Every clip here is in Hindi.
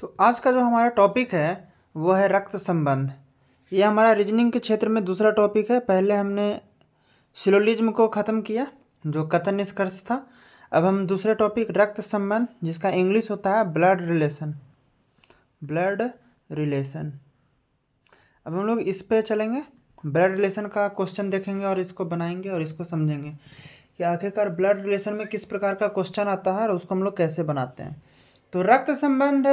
तो आज का जो हमारा टॉपिक है वो है रक्त संबंध। ये हमारा रीजनिंग के क्षेत्र में दूसरा टॉपिक है। पहले हमने सिलोजिज्म को ख़त्म किया जो कथन निष्कर्ष था। अब हम दूसरा टॉपिक रक्त संबंध, जिसका इंग्लिश होता है ब्लड रिलेशन। ब्लड रिलेशन, अब हम लोग इस पे चलेंगे। ब्लड रिलेशन का क्वेश्चन देखेंगे और इसको बनाएंगे और इसको समझेंगे कि आखिरकार ब्लड रिलेशन में किस प्रकार का क्वेश्चन आता है और उसको हम लोग कैसे बनाते हैं। तो रक्त संबंध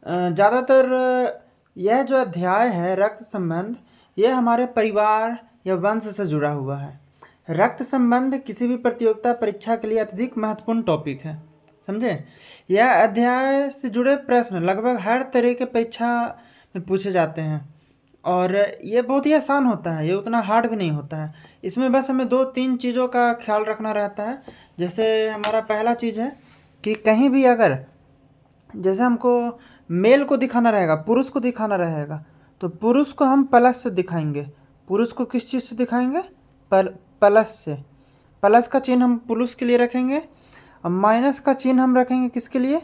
ज़्यादातर यह जो अध्याय है रक्त संबंध, यह हमारे परिवार या वंश से जुड़ा हुआ है। रक्त संबंध किसी भी प्रतियोगिता परीक्षा के लिए अत्यधिक महत्वपूर्ण टॉपिक है, समझे। यह अध्याय से जुड़े प्रश्न लगभग हर तरह के परीक्षा में पूछे जाते हैं और ये बहुत ही आसान होता है, ये उतना हार्ड भी नहीं होता है। इसमें बस हमें 2-3 चीज़ों का ख्याल रखना रहता है। जैसे हमारा पहला चीज़ है कि कहीं भी अगर जैसे हमको मेल को दिखाना रहेगा, पुरुष को दिखाना रहेगा, तो पुरुष को हम प्लस से दिखाएंगे। पुरुष को किस चीज़ से दिखाएंगे? प्लस से। प्लस का चिन्ह हम पुरुष के लिए रखेंगे और माइनस का चिन्ह हम रखेंगे किसके लिए?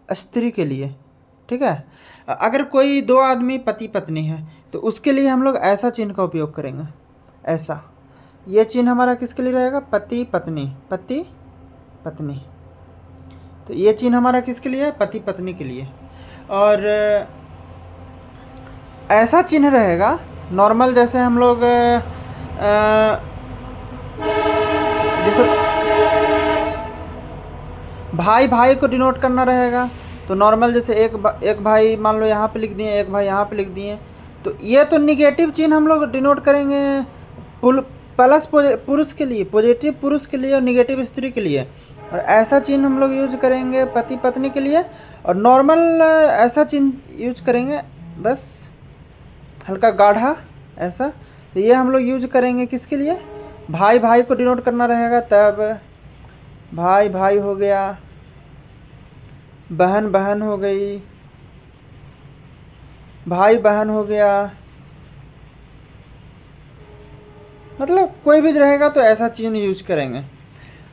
स्त्री के लिए, ठीक है। अगर कोई दो आदमी पति पत्नी है तो उसके लिए हम लोग ऐसा चिन्ह का उपयोग करेंगे, ऐसा। ये चिन्ह हमारा किसके लिए रहेगा? पति पत्नी, पति पत्नी। तो ये चिन्ह हमारा किसके लिए है? पति पत्नी के लिए। और ऐसा चिन्ह रहेगा नॉर्मल, जैसे हम लोग जैसे भाई भाई को डिनोट करना रहेगा तो नॉर्मल, जैसे एक भाई मान लो यहाँ पे लिख दिए, एक भाई यहाँ पे लिख दिए, तो ये तो निगेटिव चिन्ह हम लोग डिनोट करेंगे प्लस पुरुष के लिए, पॉजिटिव पुरुष के लिए और निगेटिव स्त्री के लिए। और ऐसा चिन्ह हम लोग यूज करेंगे पति पत्नी के लिए, और नॉर्मल ऐसा चिन्ह यूज करेंगे बस हल्का गाढ़ा ऐसा। तो ये हम लोग यूज करेंगे किसके लिए? भाई भाई को डिनोट करना रहेगा, तब भाई भाई हो गया, बहन बहन हो गई, भाई बहन हो गया, मतलब कोई भी रहेगा तो ऐसा चिन्ह यूज करेंगे।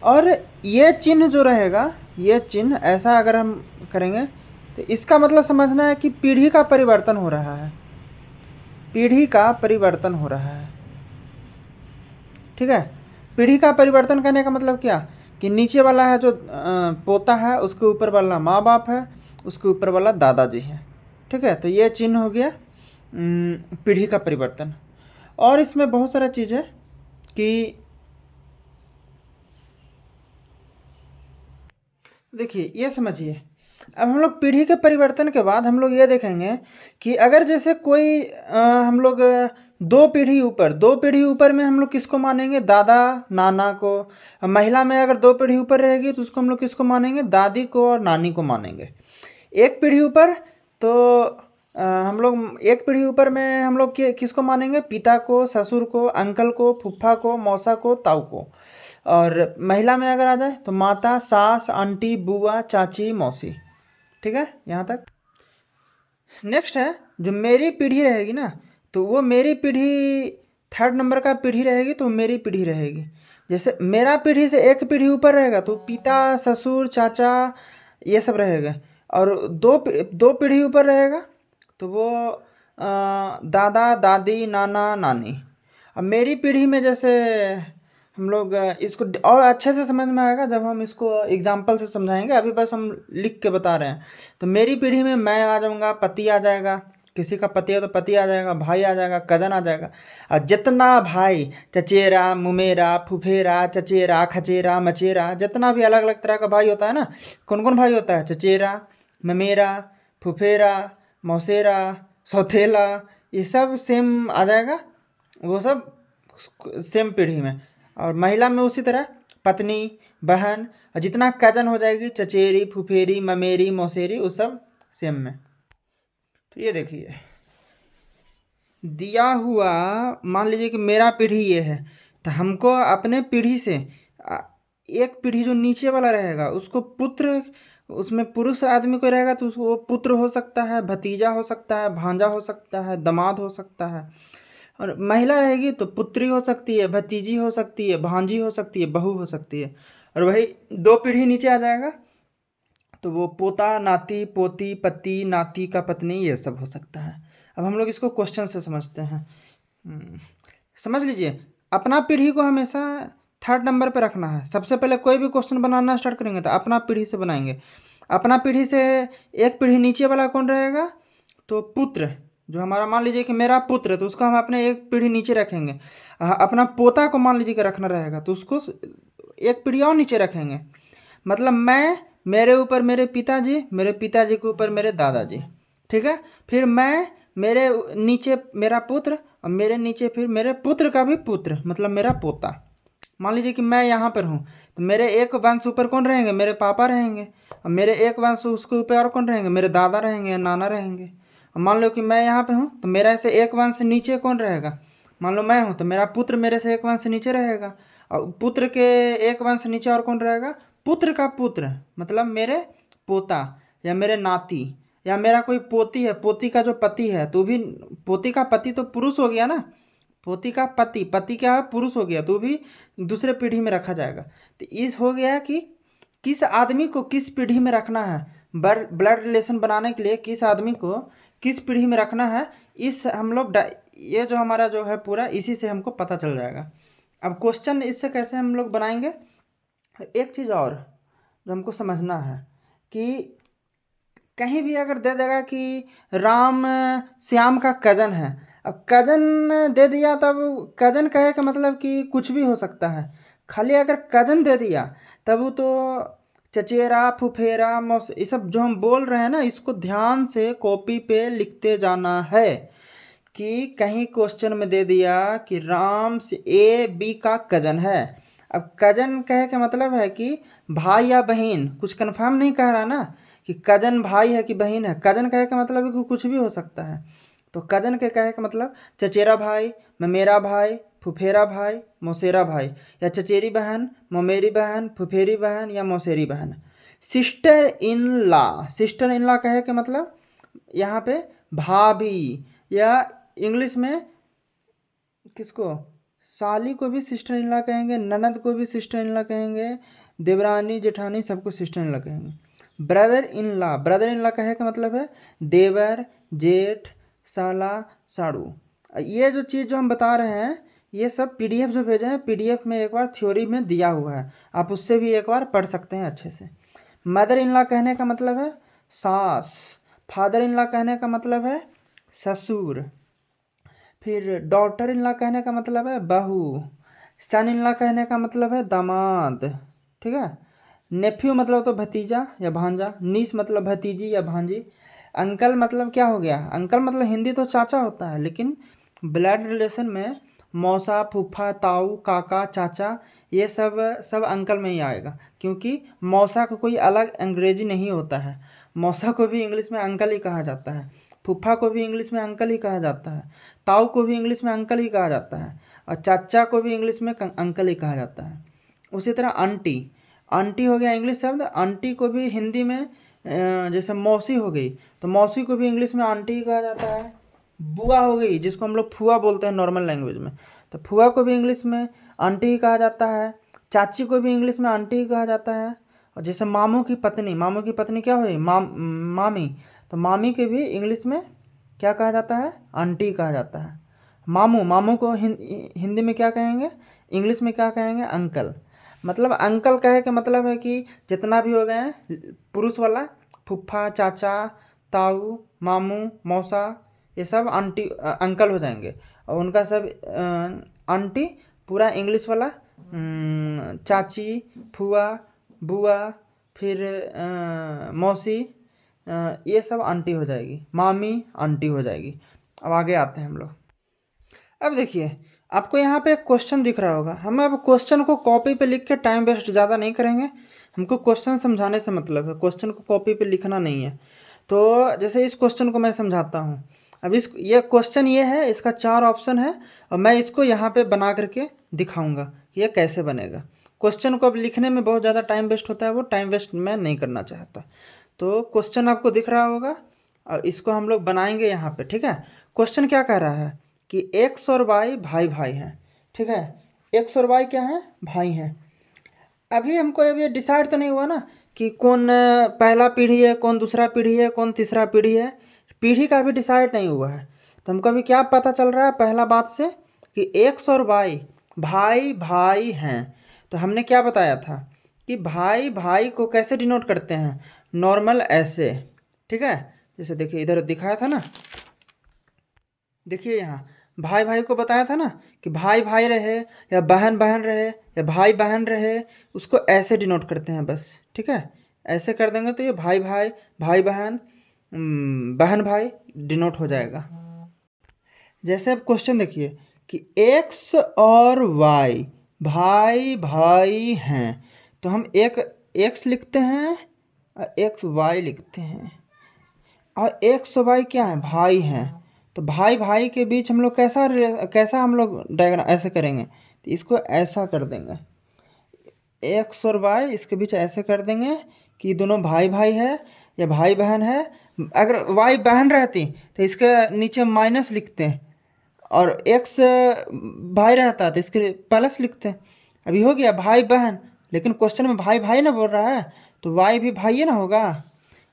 और ये चिन्ह जो रहेगा, ये चिन्ह ऐसा अगर हम करेंगे तो इसका मतलब समझना है कि पीढ़ी का परिवर्तन हो रहा है, पीढ़ी का परिवर्तन हो रहा है, ठीक है। पीढ़ी का परिवर्तन करने का मतलब क्या? कि नीचे वाला है जो पोता है, उसके ऊपर वाला माँ बाप है, उसके ऊपर वाला दादाजी है, ठीक है। तो ये चिन्ह हो गया पीढ़ी का परिवर्तन। और इसमें बहुत सारा चीज़ है कि देखिए, ये समझिए। अब हम लोग पीढ़ी के परिवर्तन के बाद हम लोग ये देखेंगे कि अगर जैसे कोई हम लोग दो पीढ़ी ऊपर में हम लोग किसको मानेंगे? दादा नाना को। महिला में अगर 2 पीढ़ी ऊपर रहेगी तो उसको हम लोग किसको मानेंगे? दादी को और नानी को मानेंगे। एक पीढ़ी ऊपर तो हम लोग एक पीढ़ी ऊपर में हम लोग किसको मानेंगे? पिता को, ससुर को, अंकल को, फूफा को, मौसा को, ताऊ को। और महिला में अगर आ जाए तो माता, सास, आंटी, बुआ, चाची, मौसी, ठीक है, यहाँ तक। नेक्स्ट है जो मेरी पीढ़ी रहेगी ना, तो वो मेरी पीढ़ी 3rd नंबर का पीढ़ी रहेगी, तो मेरी पीढ़ी रहेगी। जैसे मेरा पीढ़ी से एक पीढ़ी ऊपर रहेगा तो पिता, ससुर, चाचा, ये सब रहेगा। और दो पीढ़ी ऊपर रहेगा तो वो दादा, दादी, नाना, नानी। अब मेरी पीढ़ी में जैसे हम लोग इसको और अच्छे से समझ में आएगा जब हम इसको एग्जाम्पल से समझाएंगे, अभी बस हम लिख के बता रहे हैं। तो मेरी पीढ़ी में मैं आ जाऊँगा, पति आ जाएगा, किसी का पति है तो पति आ जाएगा, भाई आ जाएगा, कज़न आ जाएगा। और जितना भाई, चचेरा, मुमेरा, फुफेरा, चचेरा, खचेरा, मचेरा, जितना भी अलग अलग तरह का भाई होता है ना, कौन कौन भाई होता है? चचेरा, ममेरा, फुफेरा, मौसेरा, सौतेला, ये सब सेम आ जाएगा, वो सब सेम पीढ़ी में। और महिला में उसी तरह पत्नी, बहन, और जितना कजन हो जाएगी, चचेरी, फुफेरी, ममेरी, मौसेरी, वो सब सेम में। तो ये देखिए दिया हुआ, मान लीजिए कि मेरा पीढ़ी ये है, तो हमको अपने पीढ़ी से एक पीढ़ी जो नीचे वाला रहेगा उसको पुत्र, उसमें पुरुष आदमी को रहेगा तो उसको वो पुत्र हो सकता है, भतीजा हो सकता है, भांजा हो सकता है, दामाद हो सकता है। और महिला रहेगी तो पुत्री हो सकती है, भतीजी हो सकती है, भांजी हो सकती है, बहू हो सकती है। और वही 2 पीढ़ी नीचे आ जाएगा तो वो पोता, नाती, पोती, पति, नाती का पत्नी, ये सब हो सकता है। अब हम लोग इसको क्वेश्चन से समझते हैं। समझ लीजिए, अपना पीढ़ी को हमेशा थर्ड नंबर पे रखना है। सबसे पहले कोई भी क्वेश्चन बनाना स्टार्ट करेंगे तो अपना पीढ़ी से बनाएंगे। अपना पीढ़ी से एक पीढ़ी नीचे वाला कौन रहेगा? तो पुत्र, जो हमारा, मान लीजिए कि मेरा पुत्र है तो उसको हम अपने एक पीढ़ी नीचे रखेंगे। अपना पोता को मान लीजिए कि रखना रहेगा तो उसको एक पीढ़ी और नीचे रखेंगे। मतलब मैं, मेरे ऊपर मेरे पिताजी, मेरे पिताजी के ऊपर मेरे दादाजी, ठीक है। फिर मैं, मेरे नीचे मेरा पुत्र, और मेरे नीचे फिर मेरे पुत्र का भी पुत्र, मतलब मेरा पोता। मान लीजिए कि मैं यहाँ पर हूँ तो मेरे एक वंश ऊपर कौन रहेंगे? मेरे पापा रहेंगे। और मेरे एक वंश उसके ऊपर और कौन रहेंगे? मेरे दादा रहेंगे या नाना रहेंगे। और मान लो कि मैं यहाँ पे हूँ तो मेरा से एक वंश नीचे कौन रहेगा? मान लो मैं हूँ तो मेरा पुत्र मेरे से एक वंश नीचे रहेगा, और पुत्र के एक वंश नीचे और कौन रहेगा? पुत्र का पुत्र, मतलब मेरे पोता या मेरे नाती, या मेरा कोई पोती है, पोती का जो पति है, तो भी पोती का पति तो पुरुष हो गया ना, पोती का पति, पति क्या है? पुरुष हो गया, तो भी दूसरे पीढ़ी में रखा जाएगा। तो इस हो गया कि किस आदमी को किस पीढ़ी में रखना है, ब्लड रिलेशन बनाने के लिए किस आदमी को किस पीढ़ी में रखना है, इस हम लोग ये जो हमारा जो है पूरा, इसी से हमको पता चल जाएगा। अब क्वेश्चन इससे कैसे हम लोग बनाएंगे? एक चीज़ और जो हमको समझना है कि कहीं भी अगर दे देगा कि राम श्याम का कजन है, अब कजन दे दिया तब कजन कहे का मतलब कि कुछ भी हो सकता है। खाली अगर कजन दे दिया तब वो तो चचेरा, फुफेरा, मौस, ये सब जो हम बोल रहे हैं ना, इसको ध्यान से कॉपी पे लिखते जाना है। कि कहीं क्वेश्चन में दे दिया कि राम से ए बी का कजन है। अब कजन कहे का मतलब है कि भाई या बहन, कुछ कंफर्म नहीं कह रहा ना कि कजन भाई है कि बहन है। कजन कहे का मतलब है कि कुछ भी हो सकता है। तो कजन के कहे का मतलब चचेरा भाई, ममेरा भाई, फुफेरा भाई, मौसेरा भाई, या चचेरी बहन, ममेरी बहन, फुफेरी बहन या मौसेरी बहन। Sister in law, sister in law कहे का मतलब यहाँ पे भाभी, या इंग्लिश में किसको, साली को भी सिस्टर इन लॉ कहेंगे, ननद को भी सिस्टर इन लॉ कहेंगे, देवरानी जेठानी सबको सिस्टर इन लॉ कहेंगे। Brother in law, brother in law कहे का मतलब है देवर, जेठ, साला, साड़ू। ये जो चीज़ जो हम बता रहे हैं, ये सब पीडीएफ जो भेजे हैं, पीडीएफ में एक बार थ्योरी में दिया हुआ है, आप उससे भी एक बार पढ़ सकते हैं अच्छे से। मदर इन लॉ कहने का मतलब है सास, फादर इन लॉ कहने का मतलब है ससुर, फिर डॉटर इन लॉ कहने का मतलब है बहू, सन इन लॉ कहने का मतलब है दामाद, ठीक है। नेफ्यू मतलब तो भतीजा या भांजा, नीस मतलब भतीजी या भांजी। अंकल मतलब क्या हो गया? अंकल मतलब हिंदी तो चाचा होता है, लेकिन ब्लड रिलेशन में मौसा, फूफा, ताऊ, काका, चाचा, ये सब सब अंकल में ही आएगा, क्योंकि मौसा को कोई अलग अंग्रेजी नहीं होता है। मौसा को भी इंग्लिश में अंकल ही कहा जाता है, फूफा को भी इंग्लिश में अंकल ही कहा जाता है, ताऊ को भी इंग्लिश में अंकल ही कहा जाता है, और चाचा को भी इंग्लिश में अंकल ही कहा जाता है। उसी तरह आंटी, आंटी हो गया इंग्लिश शब्द, आंटी को भी हिंदी में जैसे मौसी हो गई तो मौसी को भी इंग्लिश में आंटी ही कहा जाता है। बुआ हो गई, जिसको हम लोग फुआ बोलते हैं नॉर्मल लैंग्वेज में, तो फुआ को भी इंग्लिश में आंटी ही कहा जाता है। चाची को भी इंग्लिश में आंटी ही कहा जाता है। और जैसे मामू की पत्नी, मामू की पत्नी क्या हुई? मामी, तो मामी के भी इंग्लिश में क्या कहा जाता है? आंटी कहा जाता है। मामू, मामू को हिंदी में क्या कहेंगे? इंग्लिश में क्या कहेंगे? अंकल। मतलब अंकल कहे के मतलब है कि जितना भी हो गए पुरुष वाला, फुफ्फा, चाचा, ताऊ, मामू, मौसा, ये सब आंटी अंकल हो जाएंगे, और उनका सब आंटी पूरा इंग्लिश वाला चाची, फुआ, बुआ, फिर मौसी, ये सब आंटी हो जाएगी, मामी आंटी हो जाएगी। अब आगे आते हैं हम लोग। अब देखिए, आपको यहाँ पे एक क्वेश्चन दिख रहा होगा। हम अब क्वेश्चन को कॉपी पे लिख के टाइम वेस्ट ज़्यादा नहीं करेंगे, हमको क्वेश्चन समझाने से मतलब है, क्वेश्चन को कॉपी पे लिखना नहीं है। तो जैसे इस क्वेश्चन को मैं समझाता हूँ। अब ये क्वेश्चन ये है, इसका 4 ऑप्शन है, और मैं इसको यहाँ पे बना करके दिखाऊँगा कि ये कैसे बनेगा। क्वेश्चन को अब लिखने में बहुत ज़्यादा टाइम वेस्ट होता है, वो टाइम वेस्ट मैं नहीं करना चाहता। तो क्वेश्चन आपको दिख रहा होगा, और इसको हम लोग बनाएंगे यहाँ पे, ठीक है। क्वेश्चन क्या कह रहा है कि एक्स और वाई भाई भाई हैं, ठीक है। एक्स और वाई क्या है? भाई हैं। अभी हमको अब ये डिसाइड तो नहीं हुआ ना कि कौन पहला पीढ़ी है, कौन दूसरा पीढ़ी है, कौन तीसरा पीढ़ी है। पीढ़ी का भी डिसाइड नहीं हुआ है। तो हमको अभी क्या पता चल रहा है पहला बात से कि एक्स और वाई भाई भाई हैं। तो हमने क्या बताया था कि भाई भाई को कैसे डिनोट करते हैं, नॉर्मल ऐसे, ठीक है। जैसे देखिए इधर दिखाया था ना, देखिए यहाँ भाई भाई को बताया था ना कि भाई भाई रहे या बहन बहन रहे या भाई बहन रहे, उसको ऐसे डिनोट करते हैं बस, ठीक है। ऐसे कर देंगे तो ये भाई भाई, भाई बहन, बहन भाई डिनोट हो जाएगा। जैसे अब क्वेश्चन देखिए कि एक्स और वाई भाई भाई हैं, तो हम एक एक्स लिखते हैं और एक्स वाई लिखते हैं, और एक्स वाई क्या है, भाई हैं। तो भाई भाई के बीच हम लोग कैसा हम लोग डायग्राम ऐसे करेंगे, तो इसको ऐसा कर देंगे, एक्स और वाई इसके बीच ऐसे कर देंगे कि दोनों भाई भाई है या भाई बहन है। अगर वाई बहन रहती तो इसके नीचे माइनस लिखते हैं, और एक्स भाई रहता तो इसके प्लस लिखते हैं। अभी हो गया भाई बहन, लेकिन क्वेश्चन में भाई भाई ना बोल रहा है, तो वाई भी भाई है ना होगा,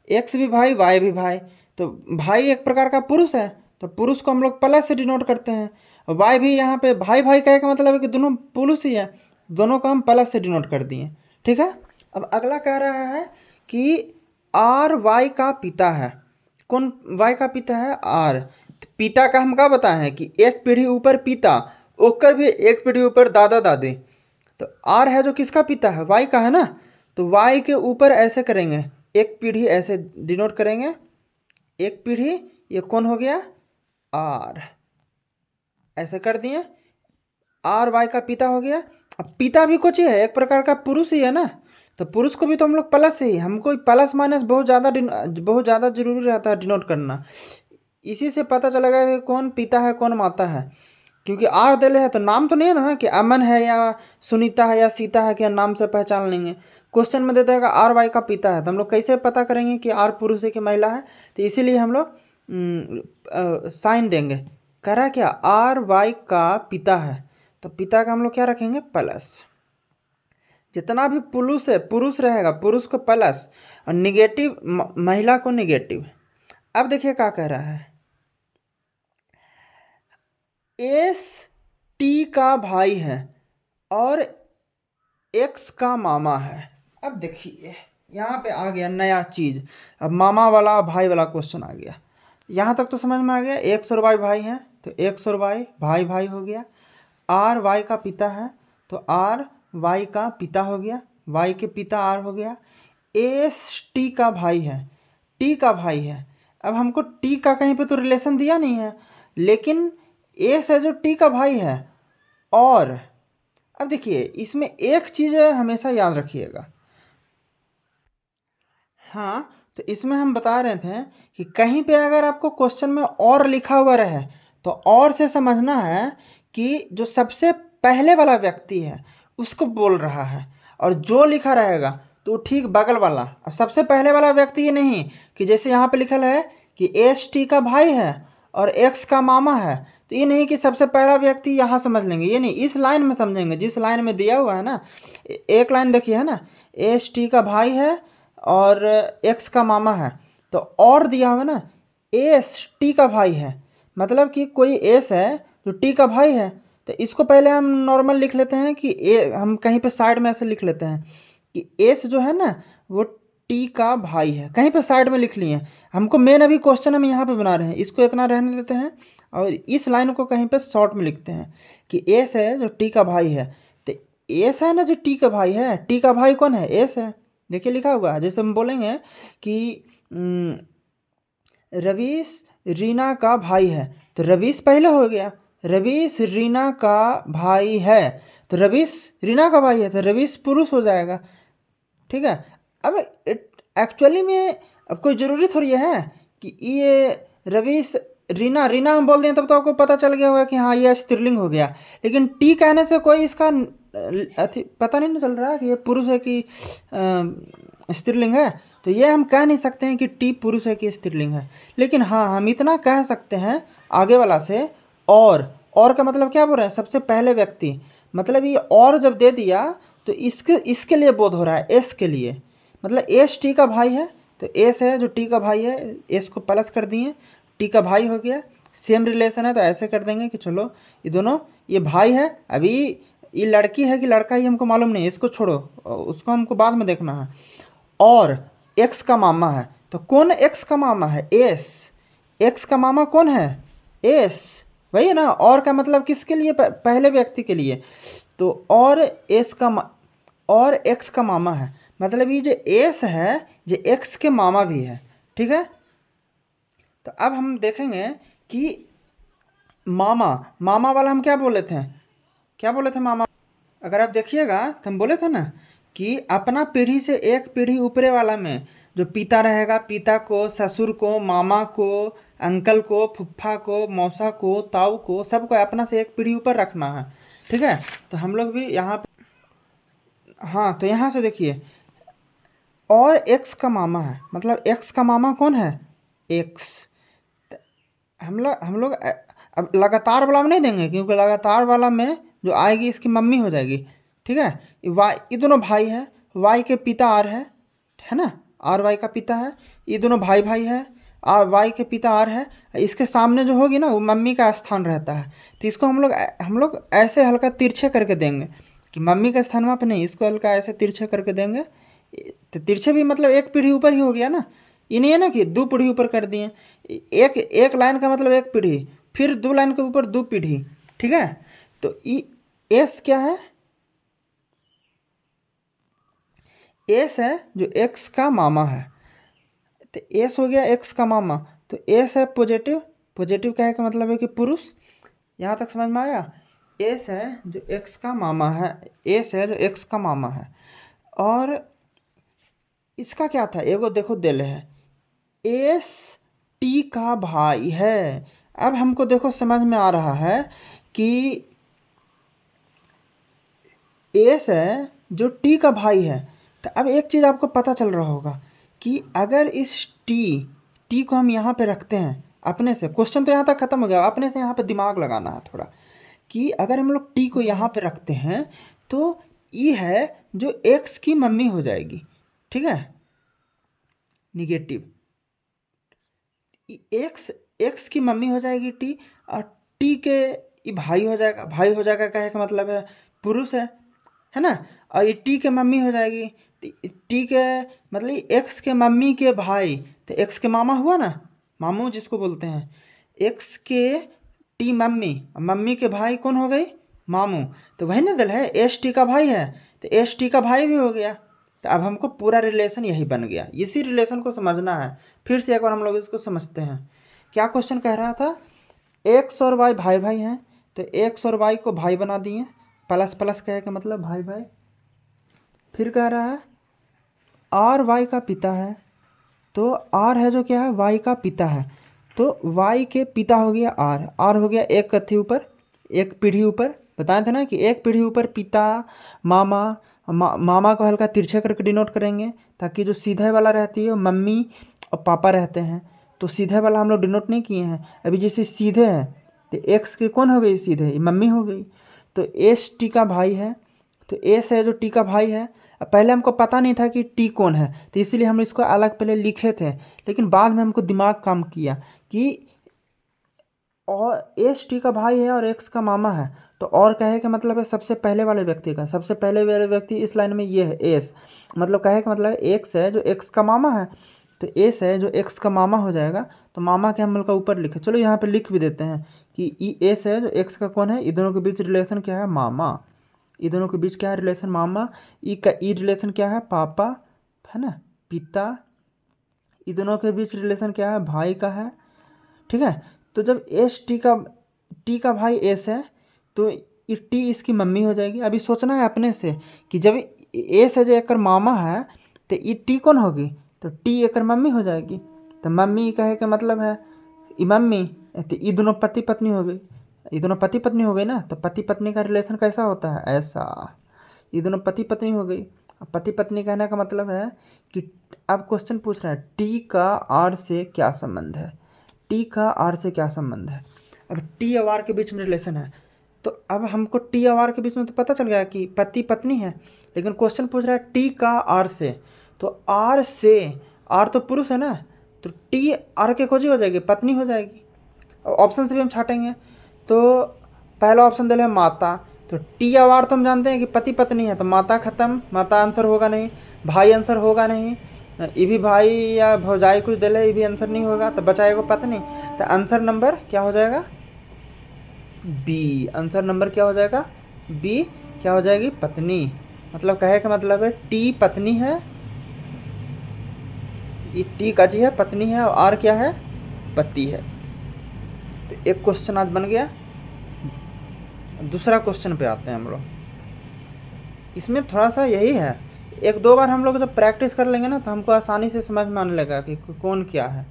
एक्स भी भाई वाई भी भाई। तो भाई एक प्रकार का पुरुष है, तो पुरुष को हम लोग प्लस से डिनोट करते हैं। वाई भी यहाँ पे भाई भाई कहने का मतलब है कि दोनों पुरुष ही है, दोनों को हम प्लस से डिनोट कर दिए, ठीक है। अब अगला कह रहा है कि आर वाई का पिता है। कौन वाई का पिता है, आर। पिता का हम क्या बताए हैं कि एक पीढ़ी ऊपर पिता, ओकर भी एक पीढ़ी ऊपर दादा दादी। तो आर है जो किसका पिता है, वाई का है ना। तो वाई के ऊपर ऐसे करेंगे, एक पीढ़ी ऐसे डिनोट करेंगे, एक पीढ़ी, ये कौन हो गया, आर, ऐसे कर दिए, आर वाई का पिता हो गया। अब पिता भी कुछ ही है, एक प्रकार का पुरुष ही है ना, तो पुरुष को भी तो हम लोग प्लस से ही, हमको प्लस माइनस बहुत ज़्यादा जरूरी रहता है डिनोट करना। इसी से पता चलेगा कि कौन पिता है कौन माता है, क्योंकि आर दे है तो नाम तो नहीं है ना कि अमन है या सुनीता है या सीता है, क्या नाम से पहचान लेंगे। क्वेश्चन में दे देगा आर वाई का पिता है, तो हम लोग कैसे पता करेंगे कि आर पुरुष है कि महिला है। तो इसीलिए हम लोग साइन देंगे, कह रहा है क्या, आर वाई का पिता है, तो पिता का हम लोग क्या रखेंगे, प्लस। जितना भी पुरुष रहेगा पुरुष को प्लस, और निगेटिव महिला को निगेटिव। अब देखिए क्या कह रहा है, एस टी का भाई है और एक्स का मामा है। अब देखिए यहाँ पे आ गया नया चीज़, अब मामा वाला भाई वाला क्वेश्चन आ गया। यहाँ तक तो समझ में आ गया, एक्स और वाई भाई हैं तो एक्स और वाई भाई भाई हो गया। आर वाई का पिता है तो आर वाई का पिता हो गया, वाई के पिता आर हो गया। एस टी का भाई है, टी का भाई है। अब हमको टी का कहीं पे तो रिलेशन दिया नहीं है, लेकिन एस है जो टी का भाई है। और अब देखिए इसमें एक चीज़ हमेशा याद रखिएगा, हाँ, तो इसमें हम बता रहे थे कि कहीं पे अगर आपको क्वेश्चन में और लिखा हुआ रहे तो और से समझना है कि जो सबसे पहले वाला व्यक्ति है उसको बोल रहा है, और जो लिखा रहेगा तो ठीक बगल वाला, और सबसे पहले वाला व्यक्ति ये नहीं कि जैसे यहाँ पे लिखल है कि एस टी का भाई है और एक्स का मामा है, तो ये नहीं कि सबसे पहला व्यक्ति यहाँ समझ लेंगे, ये नहीं, इस लाइन में समझेंगे जिस लाइन में दिया हुआ है ना। एक लाइन देखिए है ना, एस टी का भाई है और एक्स का मामा है, तो और दिया हुआ ना एस टी का भाई है, मतलब कि कोई एस है जो टी का भाई है। तो इसको पहले हम नॉर्मल लिख लेते हैं कि हम कहीं पे साइड में ऐसे लिख लेते हैं कि एस जो है ना वो टी का भाई है, कहीं पे साइड में लिख लिए। हमको मेन अभी क्वेश्चन हम यहाँ पे बना रहे हैं, इसको इतना रहने देते हैं और इस लाइन को कहीं पे शॉर्ट में लिखते हैं कि एस है जो टी का भाई है। तो एस है ना जो टी का भाई है, टी का भाई कौन है, एस है। देखिए लिखा हुआ है, जैसे हम बोलेंगे कि रवीश रीना का भाई है, तो रवीश पहले हो गया, रवीश रीना का भाई है, तो रवीश रीना का भाई है तो रवीश पुरुष हो जाएगा, ठीक है। अब एक्चुअली में अब कोई ज़रूरी थोड़ी है कि ये रवीश रीना रीना हम बोल दें तब तो आपको पता चल गया होगा कि हाँ ये स्त्रीलिंग हो गया, लेकिन टी कहने से कोई इसका पता नहीं चल रहा कि ये पुरुष है कि स्त्रीलिंग है। तो ये हम कह नहीं सकते हैं कि टी पुरुष है कि स्त्रीलिंग है, लेकिन हाँ हम इतना कह सकते हैं आगे वाला से। और का मतलब क्या बोल रहे हैं, सबसे पहले व्यक्ति, मतलब ये और जब दे दिया तो इसके लिए बोध हो रहा है एस के लिए, मतलब एस टी का भाई है, तो एस है जो टी का भाई है, एस को प्लस कर दिए, टी का भाई हो गया। सेम रिलेशन है तो ऐसे कर देंगे कि चलो ये दोनों, ये भाई है, अभी ये लड़की है कि लड़का ही हमको मालूम नहीं, इसको छोड़ो, उसको हमको बाद में देखना है। और एक्स का मामा है, तो कौन एक्स का मामा है? एस। एक्स का मामा कौन है? एस। वही है ना, और का मतलब किसके लिए? पहले व्यक्ति के लिए। तो और एस का और एक्स का मामा है, मतलब ये जो एस है ये एक्स के मामा भी है, ठीक है। तो अब हम देखेंगे कि मामा, मामा वाला हम क्या बोले थे? क्या बोले थे मामा? अगर आप देखिएगा तो हम बोले थे ना कि अपना पीढ़ी से एक पीढ़ी ऊपरे वाला में जो पिता रहेगा, पिता को, ससुर को, मामा को, अंकल को, फुफ्फा को, मौसा को, ताऊ को, सबको अपना से एक पीढ़ी ऊपर रखना है, ठीक है। तो हम लोग भी यहाँ पे, हाँ, तो यहाँ से देखिए, और एक्स का मामा है, मतलब एक्स का मामा कौन है? एक्स। हम लोग अब लगातार वाला में नहीं देंगे, क्योंकि लगातार वाला में जो आएगी इसकी मम्मी हो जाएगी, ठीक है। ये दोनों भाई है, वाई के पिता आर है ना, आर वाई का पिता है। ये दोनों भाई भाई है, आर वाई के पिता आर है। इसके सामने जो होगी ना वो मम्मी का स्थान रहता है, तो इसको हम लोग ऐसे हल्का तिरछे करके देंगे कि मम्मी के स्थान पे नहीं, इसको हल्का ऐसे तिरछे करके देंगे। तो तिरछे भी मतलब एक पीढ़ी ऊपर ही हो गया ना, ये नहीं है ना कि दो पीढ़ी ऊपर कर दिए। एक एक लाइन का मतलब एक पीढ़ी, फिर दो लाइन के ऊपर दो पीढ़ी, ठीक है। तो ई एस क्या है? एस है जो एक्स का मामा है, तो एस हो गया एक्स का मामा। तो एस है पॉजिटिव, पॉजिटिव क्या है का मतलब है कि पुरुष। यहाँ तक समझ में आया? एस है जो एक्स का मामा है, एस है जो एक्स का मामा है। और इसका क्या था, एगो देखो दिल है, एस टी का भाई है। अब हमको देखो समझ में आ रहा है कि एस है जो टी का भाई है। तो अब एक चीज़ आपको पता चल रहा होगा कि अगर इस टी को हम यहाँ पे रखते हैं अपने से, क्वेश्चन तो यहाँ तक खत्म हो गया, अपने से यहाँ पे दिमाग लगाना है थोड़ा, कि अगर हम लोग टी को यहाँ पे रखते हैं तो ई है जो एक्स की मम्मी हो जाएगी, ठीक है, निगेटिव। एक्स एक्स की मम्मी हो जाएगी टी, और टी के ये भाई हो जाएगा, भाई हो जाएगा कहे का मतलब है पुरुष है ना। और ये टी के मम्मी हो जाएगी, टी के मतलब एक्स के मम्मी के भाई, तो एक्स के मामा हुआ ना, मामू जिसको बोलते हैं। एक्स के टी मम्मी, मम्मी के भाई कौन हो गई? मामू। तो वही ना दल है, एस टी का भाई है, तो एस टी का भाई भी हो गया। तो अब हमको पूरा रिलेशन यही बन गया, इसी रिलेशन को समझना है। फिर से एक बार हम लोग इसको समझते हैं। क्या क्वेश्चन कह रहा था? एक्स और वाई भाई भाई हैं, तो एक्स और वाई को भाई बना दिए, प्लस प्लस कहे का मतलब भाई भाई। फिर कह रहा है आर वाई का पिता है, तो आर है जो क्या है? वाई का पिता है, तो वाई के पिता हो गया आर, आर हो गया एक कथी ऊपर, एक पीढ़ी ऊपर। बताए थे ना कि एक पीढ़ी ऊपर पिता, मामा, मामा को हल्का तिरछे करके डिनोट करेंगे, ताकि जो सीधे वाला रहती है मम्मी और पापा रहते हैं, तो सीधे वाला हम लोग डिनोट नहीं किए हैं। अभी जैसे सीधे है तो एक्स के कौन हो गई? सीधे मम्मी हो गई। तो एस टी का भाई है, तो एस है जो टी का भाई है। अब पहले हमको पता नहीं था कि टी कौन है, तो इसीलिए हम इसको अलग पहले लिखे थे, लेकिन बाद में हमको दिमाग काम किया कि और एस टी का भाई है और एक्स का मामा है, तो और कहे का मतलब है सबसे पहले वाले व्यक्ति का, सबसे पहले वाले व्यक्ति इस लाइन में ये है एस, मतलब कहे का मतलब एक्स है जो एक्स का मामा है, तो एस है जो एक्स का मामा हो जाएगा। तो मामा के हम लोग का ऊपर लिखे, चलो यहाँ पे लिख भी देते हैं कि ई एस है जो एक्स का कौन है? ये दोनों के बीच रिलेशन क्या है? मामा। ये दोनों के बीच क्या है? रिलेशन मामा। ई का ई रिलेशन क्या है? पापा, है ना, पिता। ये दोनों के बीच रिलेशन क्या है? भाई का है, ठीक है। तो जब एस टी का भाई एस है, तो ये टी इसकी मम्मी हो जाएगी। अभी सोचना है अपने से कि जब एस है जो एक मामा है, तो ये टी कौन होगी? तो टी एक मम्मी हो जाएगी। तो मम्मी कहे का मतलब है ये मम्मी, तो ये दोनों पति पत्नी हो गई, ये दोनों पति पत्नी हो गई ना। तो पति पत्नी का रिलेशन कैसा होता है? ऐसा। ये दोनों पति पत्नी हो गई। अब पति पत्नी कहने का मतलब है कि अब क्वेश्चन पूछ रहा है टी का आर से क्या संबंध है? टी का आर से क्या संबंध है? अब टी और आर के बीच में रिलेशन है, तो अब हमको टी और आर के बीच में तो पता चल गया कि पति पत्नी है, लेकिन क्वेश्चन पूछ रहा है टी का आर से, तो आर से, आर तो पुरुष है ना, तो टी आर के खोजी हो जाएगी, पत्नी हो जाएगी। और ऑप्शन से भी हम छाटेंगे तो पहला ऑप्शन दे रहे हैं माता, तो टी या आर तो हम जानते हैं कि पति पत्नी है, तो माता खत्म, माता आंसर होगा नहीं। भाई आंसर होगा नहीं, ये भी भाई या भौजाई कुछ दे ले, ये भी आंसर नहीं होगा, तो बचाएगा पत्नी। तो आंसर नंबर क्या हो जाएगा? बी। आंसर नंबर क्या हो जाएगा? बी। क्या हो जाएगी? पत्नी। मतलब कहे का मतलब है टी पत्नी है, ये टी का जी है पत्नी है, और आर क्या है? पति है। तो एक क्वेश्चन आज बन गया। दूसरा क्वेश्चन पे आते हैं हम लोग। इसमें थोड़ा सा यही है, एक दो बार हम लोग जब प्रैक्टिस कर लेंगे ना तो हमको आसानी से समझ में आने लगा कि कौन क्या है।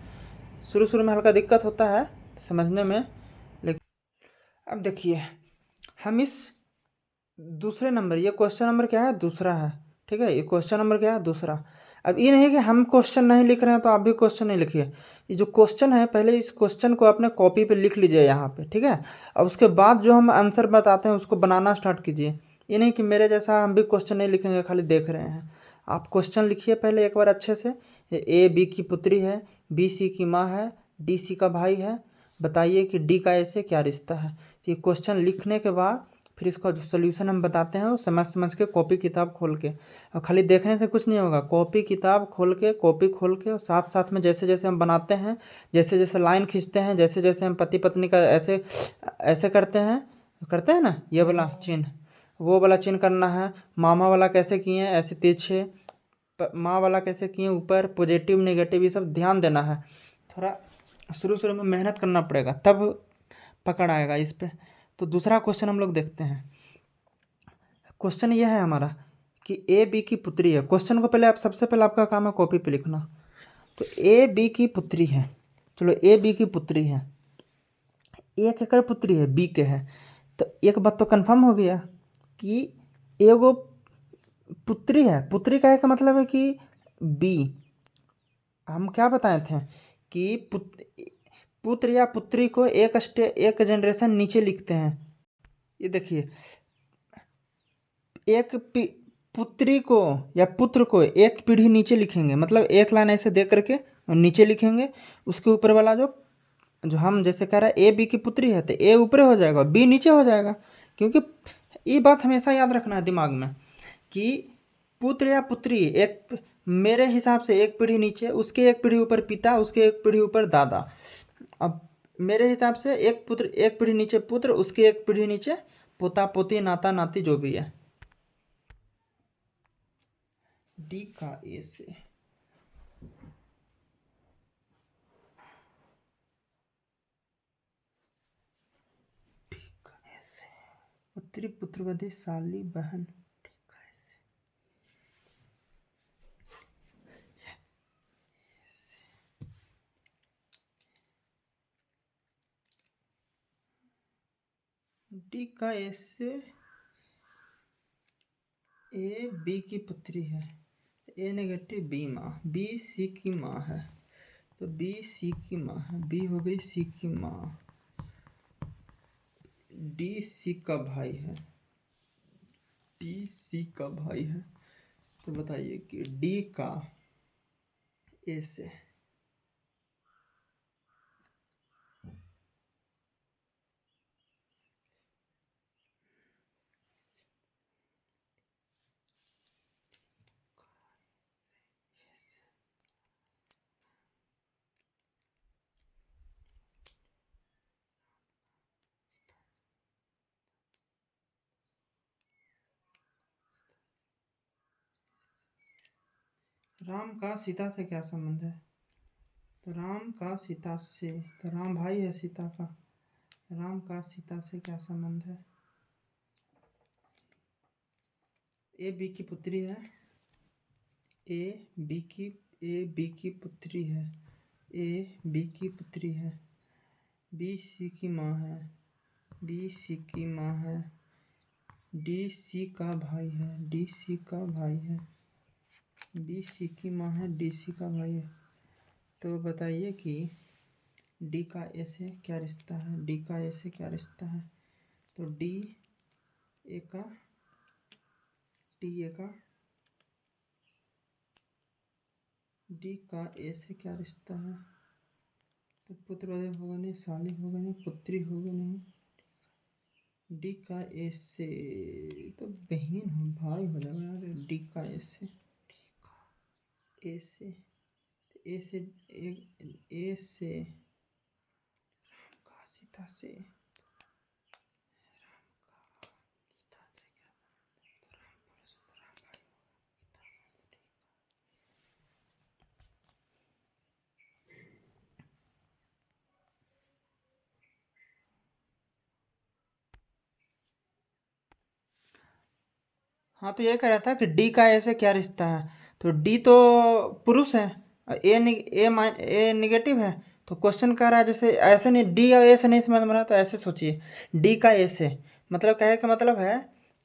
शुरू शुरू में हल्का दिक्कत होता है समझने में, लेकिन अब देखिए हम इस दूसरे नंबर, ये क्वेश्चन नंबर क्या है? दूसरा है, ठीक है। ये क्वेश्चन नंबर क्या है? दूसरा। अब ये नहीं कि हम क्वेश्चन नहीं लिख रहे हैं तो आप भी क्वेश्चन नहीं लिखिए। ये जो क्वेश्चन है, पहले इस क्वेश्चन को अपने कॉपी पे लिख लीजिए यहाँ पे, ठीक है। अब उसके बाद जो हम आंसर बताते हैं उसको बनाना स्टार्ट कीजिए। ये नहीं कि मेरे जैसा हम भी क्वेश्चन नहीं लिखेंगे, खाली देख रहे हैं। आप क्वेश्चन लिखिए पहले एक बार अच्छे से। ए बी की पुत्री है, बी सी की माँ है, डी सी का भाई है, बताइए कि डी का ऐसे क्या रिश्ता है। तो ये क्वेश्चन लिखने के बाद फिर इसका जो सोल्यूशन हम बताते हैं वो समझ समझ के कॉपी किताब खोल के, और खाली देखने से कुछ नहीं होगा। कॉपी किताब खोल के, कॉपी खोल के, और साथ साथ में जैसे जैसे हम बनाते हैं, जैसे जैसे लाइन खींचते हैं, जैसे जैसे हम पति पत्नी का ऐसे ऐसे करते हैं ना, ये वाला चिन्ह, वो वाला चिन्ह करना है। मामा वाला कैसे किए हैं? ऐसे तिरछे। माँ वाला कैसे किए? ऊपर पॉजिटिव नेगेटिव, ये सब ध्यान देना है। थोड़ा शुरू शुरू में मेहनत करना पड़ेगा, तब पकड़ आएगा इस पे। तो दूसरा क्वेश्चन हम लोग देखते हैं। क्वेश्चन ये है हमारा कि ए बी की पुत्री है। क्वेश्चन को पहले आप, सबसे पहले आपका काम है कॉपी पे लिखना। तो ए बी की पुत्री है, चलो ए बी की पुत्री है, ए केकर पुत्री है? बी के है। तो एक बात तो कंफर्म हो गया कि एगो पुत्री है। पुत्री का एक मतलब है कि बी। हम क्या बताए थे कि पुत्र या पुत्री को एक जनरेशन नीचे लिखते हैं। ये देखिए, एक पुत्री को या पुत्र को एक पीढ़ी नीचे लिखेंगे, मतलब एक लाइन ऐसे दे करके और नीचे लिखेंगे। उसके ऊपर वाला जो जो हम जैसे कह रहे हैं ए बी की पुत्री है, तो ए ऊपर हो जाएगा, बी नीचे हो जाएगा। क्योंकि ये बात हमेशा याद रखना है दिमाग में कि पुत्र या पुत्री, एक मेरे हिसाब से एक पीढ़ी नीचे, उसके एक पीढ़ी ऊपर पिता, उसके एक पीढ़ी ऊपर दादा। अब मेरे हिसाब से एक पुत्र, एक पीढ़ी नीचे पुत्र, उसके एक पीढ़ी नीचे पोता पोती, नाता नाती, जो भी है। डी का ए से, पुत्री पुत्रवधि साली बहन, डी का ए से ए बी की पुत्री है, ए नेगेटिव बी माँ, बी सी की माँ है, तो बी सी की माँ है, बी हो गई सी की माँ, डी सी का भाई है, डी सी का भाई है। तो बताइए कि डी का ए से, राम का सीता से क्या संबंध है? तो राम का सीता से, तो राम भाई है सीता का, राम का सीता से क्या संबंध है? ए बी की पुत्री है, ए बी की पुत्री है, ए बी की पुत्री है, बी सी की माँ है, बी सी की माँ है, डी सी का भाई है, डी सी का भाई है, बी सी की माँ है, डी सी का भाई है। तो बताइए कि डी का ए से क्या रिश्ता है? डी का ए से क्या रिश्ता है? तो डी ए का, डी ए का डी का ए से क्या रिश्ता है? तो पुत्र होगा नहीं, साली होगा नहीं, पुत्री होगा नहीं। डी का ए से तो बहन हो, भाई हो जाएगा यार। डी का ए से, ए से, ए से, ए से राम का सीता से, हाँ तो ये कह रहा था कि डी का ए से क्या रिश्ता है। तो डी तो पुरुष है और ए निगेटिव है। तो क्वेश्चन कह रहा है जैसे ऐसे नहीं, डी और ए से नहीं समझ में रहा तो ऐसे सोचिए, डी का ए से मतलब कहे का मतलब है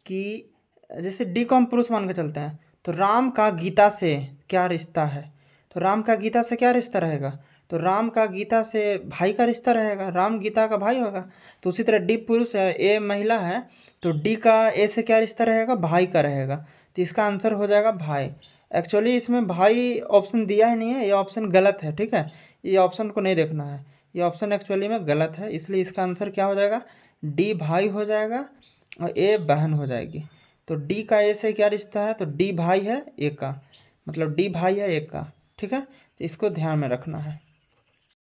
कि जैसे डी को हम पुरुष मान के चलते हैं, तो राम का गीता से क्या रिश्ता है। तो राम का गीता से क्या रिश्ता रहेगा? तो राम का गीता से भाई का रिश्ता रहेगा, राम गीता का भाई होगा। तो उसी तरह डी पुरुष है, ए महिला है, तो डी का ए से क्या रिश्ता रहेगा? भाई का रहेगा। तो इसका आंसर हो जाएगा भाई। एक्चुअली इसमें भाई ऑप्शन दिया ही नहीं है, ये ऑप्शन गलत है, ठीक है। ये ऑप्शन को नहीं देखना है, ये ऑप्शन एक्चुअली में गलत है, इसलिए इसका आंसर क्या हो जाएगा? डी भाई हो जाएगा और ए बहन हो जाएगी। तो डी का ए से क्या रिश्ता है? तो डी भाई है ए का, मतलब डी भाई है ए का, ठीक है। तो इसको ध्यान में रखना है।